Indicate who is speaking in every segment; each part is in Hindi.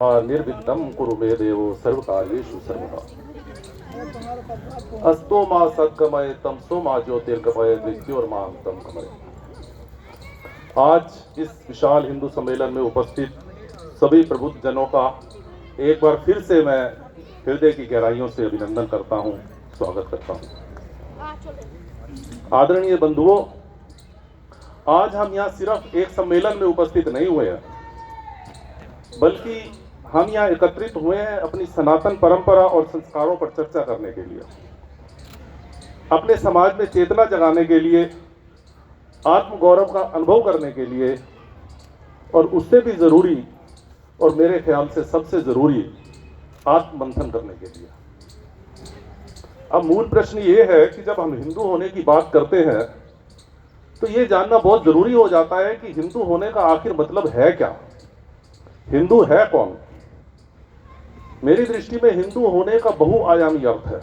Speaker 1: निर्विघ्नं कुरु मे देवो सर्वकार्येषु सर्वदा। अस्तो मा सद्गमय तमसो मा ज्योतिर्गमय मृत्योर्मां गमय। आज इस विशाल हिंदू सम्मेलन में उपस्थित सभी प्रबुद्ध जनों का एक बार फिर से मैं हृदय की गहराइयों से अभिनंदन करता हूं, स्वागत करता हूं। आदरणीय बंधुओं, आज हम यहाँ सिर्फ एक सम्मेलन में उपस्थित नहीं हुए हैं, बल्कि हम यहाँ एकत्रित हुए हैं अपनी सनातन परंपरा और संस्कारों पर चर्चा करने के लिए, अपने समाज में चेतना जगाने के लिए, आत्मगौरव का अनुभव करने के लिए, और उससे भी जरूरी और मेरे ख्याल से सबसे जरूरी आत्ममंथन करने के लिए। अब मूल प्रश्न ये है कि जब हम हिंदू होने की बात करते हैं तो ये जानना बहुत जरूरी हो जाता है कि हिंदू होने का आखिर मतलब है क्या, हिंदू है कौन। मेरी दृष्टि में हिंदू होने का बहुआयामी अर्थ है।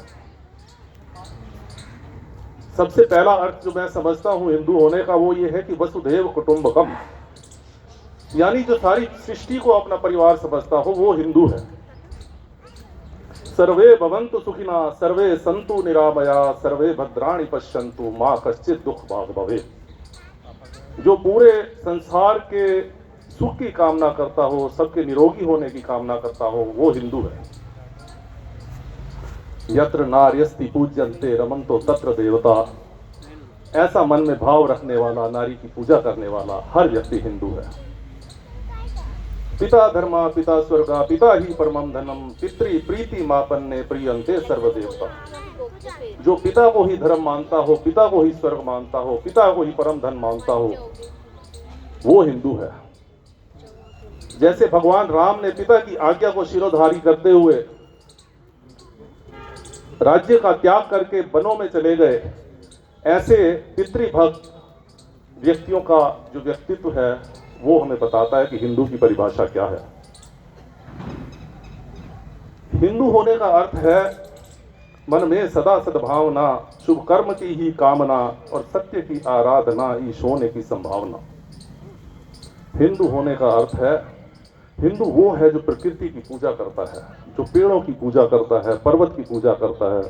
Speaker 1: सबसे पहला अर्थ जो मैं समझता हूं हिंदू होने का वो ये है कि वसुधैव कुटुंबकम, यानी जो सारी सृष्टि को अपना परिवार समझता हो वो हिंदू है। सर्वे भवन्तु सुखिना सर्वे सन्तु निरामया सर्वे भद्राणि पश्यन्तु मां कश्चित् दुख भाग भवेत्। जो पूरे संसार के सुख की कामना करता हो, सबके निरोगी होने की कामना करता हो, वो हिंदू है। यत्र नार्यस्ति पूज्यन्ते रमन्तो तत्र देवता, ऐसा मन में भाव रखने वाला, नारी की पूजा करने वाला हर व्यक्ति हिंदू है। पिता धर्मा पिता स्वर्गा पिता ही परमं धनम पितृ प्रीति मापन्ने प्रियंते सर्वदेवता। जो पिता को ही धर्म मानता हो, पिता को ही स्वर्ग मानता हो, पिता को ही परम धन मानता हो, वो हिंदू है। जैसे भगवान राम ने पिता की आज्ञा को शिरोधारी करते हुए राज्य का त्याग करके वनों में चले गए, ऐसे पितृभक्त व्यक्तियों का जो व्यक्तित्व है वो हमें बताता है कि हिंदू की परिभाषा क्या है। हिंदू होने का अर्थ है मन में सदा सद्भावना, शुभ कर्म की ही कामना और सत्य की आराधना, ईश होने की संभावना। हिंदू होने का अर्थ है, हिंदू वो है जो प्रकृति की पूजा करता है, जो पेड़ों की पूजा करता है, पर्वत की पूजा करता है,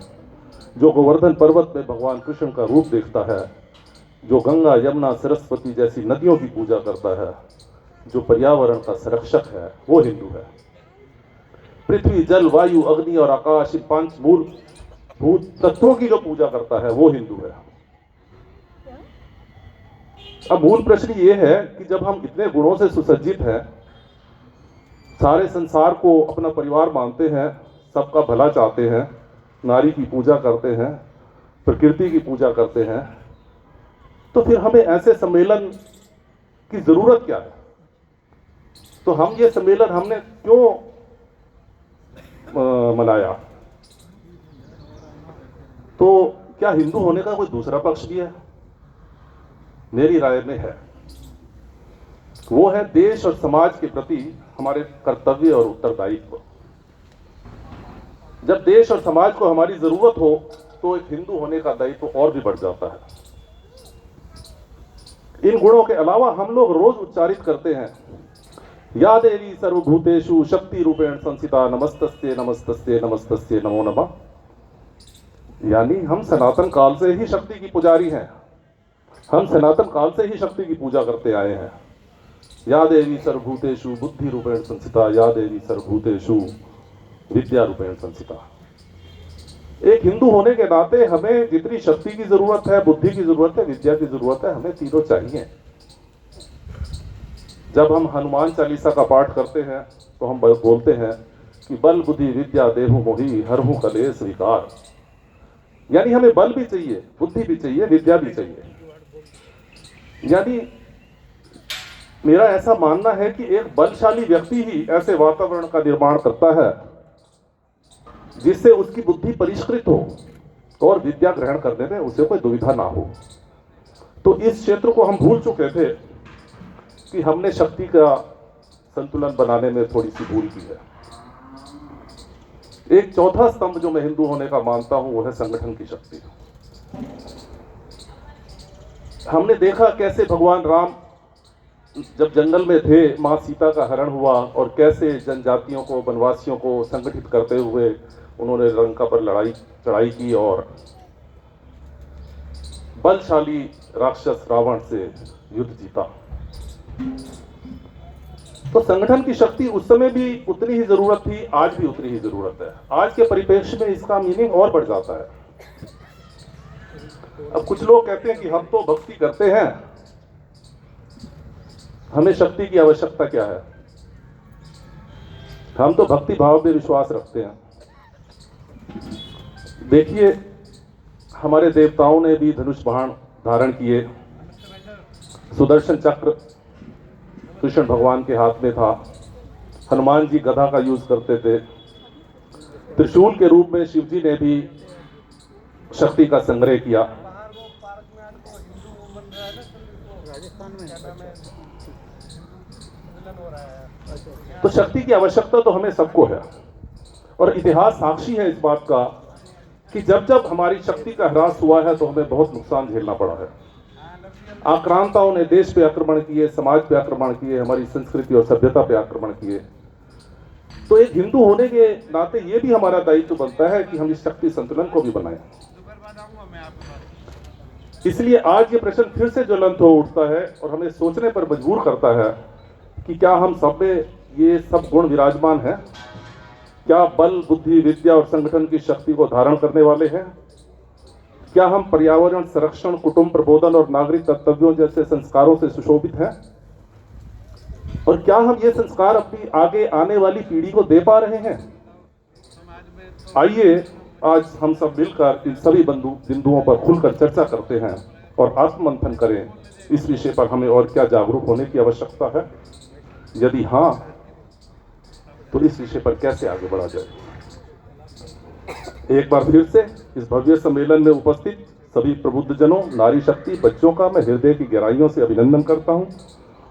Speaker 1: जो गोवर्धन पर्वत में भगवान कृष्ण का रूप देखता है, जो गंगा यमुना सरस्वती जैसी नदियों की पूजा करता है, जो पर्यावरण का संरक्षक है, वो हिंदू है। पृथ्वी जल वायु अग्नि और आकाश, इन पांच मूल भूत तत्वों की जो पूजा करता है वो हिंदू है। अब मूल प्रश्न ये है कि जब हम इतने गुणों से सुसज्जित हैं, सारे संसार को अपना परिवार मानते हैं, सबका भला चाहते हैं, नारी की पूजा करते हैं, प्रकृति की पूजा करते हैं, तो फिर हमें ऐसे सम्मेलन की जरूरत क्या है। तो हम ये सम्मेलन हमने क्यों मनाया। तो क्या हिंदू होने का कोई दूसरा पक्ष भी है? मेरी राय में है। वो है देश और समाज के प्रति हमारे कर्तव्य और उत्तरदायित्व। जब देश और समाज को हमारी जरूरत हो तो एक हिंदू होने का दायित्व और भी बढ़ जाता है। इन गुणों के अलावा हम लोग रोज उच्चारित करते हैं, या देवी सर्वभूतेषु शक्ति रूपेण संस्थिता नमस्तस्ये नमस्तस्ये नमस्तस्ये नमो नमः। यानी हम सनातन काल से ही शक्ति की पुजारी हैं, हम सनातन काल से ही शक्ति की पूजा करते आए हैं। या देवी सर्वभूतेषु बुद्धि रूपेण संस्थिता या देवी सर्वभूतेषु विद्या रूपेण संस्थिता। एक हिंदू होने के नाते हमें जितनी शक्ति की जरूरत है, बुद्धि की जरूरत है, विद्या की जरूरत है, हमें तीनों चाहिए। जब हम हनुमान चालीसा का पाठ करते हैं तो हम बोलते हैं कि बल बुद्धि विद्या देहु मोहि हरहु कलेश विकार। यानी हमें बल भी चाहिए, बुद्धि भी चाहिए, विद्या भी चाहिए। यानी मेरा ऐसा मानना है कि एक बलशाली व्यक्ति ही ऐसे वातावरण का निर्माण करता है जिससे उसकी बुद्धि परिष्कृत हो और विद्या ग्रहण करने में उसे कोई दुविधा ना हो। तो इस क्षेत्र को हम भूल चुके थे कि हमने शक्ति का संतुलन बनाने में थोड़ी सी भूल की है। एक चौथा स्तंभ जो मैं हिंदू होने का मानता हूं वो है संगठन की शक्ति। हमने देखा कैसे भगवान राम जब जंगल में थे माँ सीता का हरण हुआ और कैसे जनजातियों को, वनवासियों को संगठित करते हुए उन्होंने लंका पर चढ़ाई की और बलशाली राक्षस रावण से युद्ध जीता। तो संगठन की शक्ति उस समय भी उतनी ही जरूरत थी, आज भी उतनी ही जरूरत है। आज के परिप्रेक्ष्य में इसका मीनिंग और बढ़ जाता है। अब कुछ लोग कहते हैं कि हम तो भक्ति करते हैं, हमें शक्ति की आवश्यकता क्या है, हम तो भक्ति भाव में विश्वास रखते हैं। देखिए, हमारे देवताओं ने भी धनुष बाण धारण किए, सुदर्शन चक्र कृष्ण भगवान के हाथ में था, हनुमान जी गदा का यूज करते थे, त्रिशूल के रूप में शिव जी ने भी शक्ति का संग्रह किया। तो शक्ति की आवश्यकता तो हमें सबको है और इतिहास साक्षी है इस बात का कि जब जब हमारी शक्ति का ह्रास हुआ है तो हमें बहुत नुकसान झेलना पड़ा है। आक्रांताओं ने देश पे आक्रमण किए, समाज पे आक्रमण किए, हमारी संस्कृति और सभ्यता पे आक्रमण किए। तो एक हिंदू होने के नाते ये भी हमारा दायित्व बनता है कि हम इस शक्ति संतुलन को भी बनाएं। इसलिए आज ये प्रश्न फिर से ज्वलंत हो उठता है और हमें सोचने पर मजबूर करता है कि क्या हम सब में ये सब गुण विराजमान हैं? क्या बल, बुद्धि, विद्या और संगठन की शक्ति को धारण करने वाले हैं? क्या हम पर्यावरण संरक्षण, कुटुंब प्रबोधन और नागरिक कर्तव्यों जैसे संस्कारों से सुशोभित हैं? और क्या हम ये संस्कार अपनी आगे आने वाली पीढ़ी को दे पा रहे हैं? आइए आज हम सब मिलकर इन सभी बिंदुओं पर खुलकर चर्चा करते हैं और आत्ममंथन करें इस विषय पर हमें और क्या जागरूक होने की आवश्यकता है, यदि हाँ तो इस विषय पर कैसे आगे बढ़ा जाए। एक बार फिर से इस भव्य सम्मेलन में उपस्थित सभी प्रबुद्धजनों, नारी शक्ति, बच्चों का मैं हृदय की गहराइयों से अभिनंदन करता हूं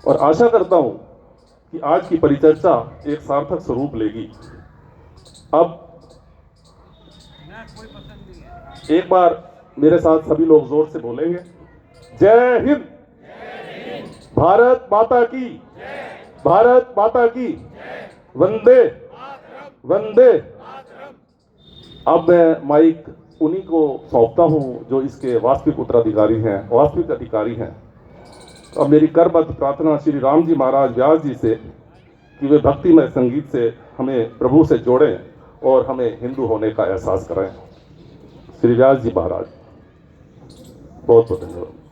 Speaker 1: और आशा करता हूं कि आज की परिचर्चा एक सार्थक स्वरूप लेगी। अब एक बार मेरे साथ सभी लोग जोर से बोलेंगे, जय हिंद, भारत माता की, भारत माता की, वंदे वंदे। अब मैं माइक उन्हीं को सौंपता हूं जो इसके वास्तविक उत्तराधिकारी हैं, वास्तविक अधिकारी हैं। अब मेरी करबद्ध प्रार्थना श्री राम जी महाराज व्यास जी से कि वे भक्तिमय संगीत से हमें प्रभु से जोड़ें और हमें हिंदू होने का एहसास कराएं। श्री व्यास जी महाराज, बहुत बहुत धन्यवाद।